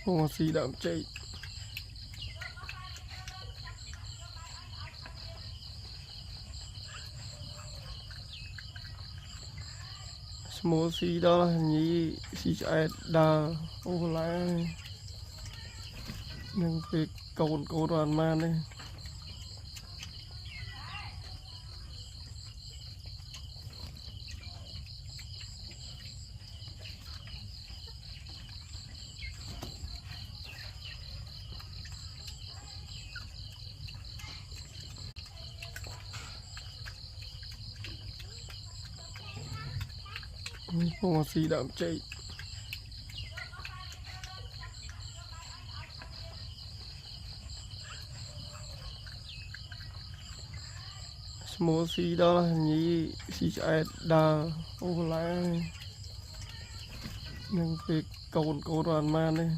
Phong xì đạm chạy small xì đó là nhí xì chạy đà ô lại nhưng việc cầu đoàn man đây phong xì đạm chạy small xì đó là nhí xì chạy đà ô lại nhưng việc cầu đoàn man đây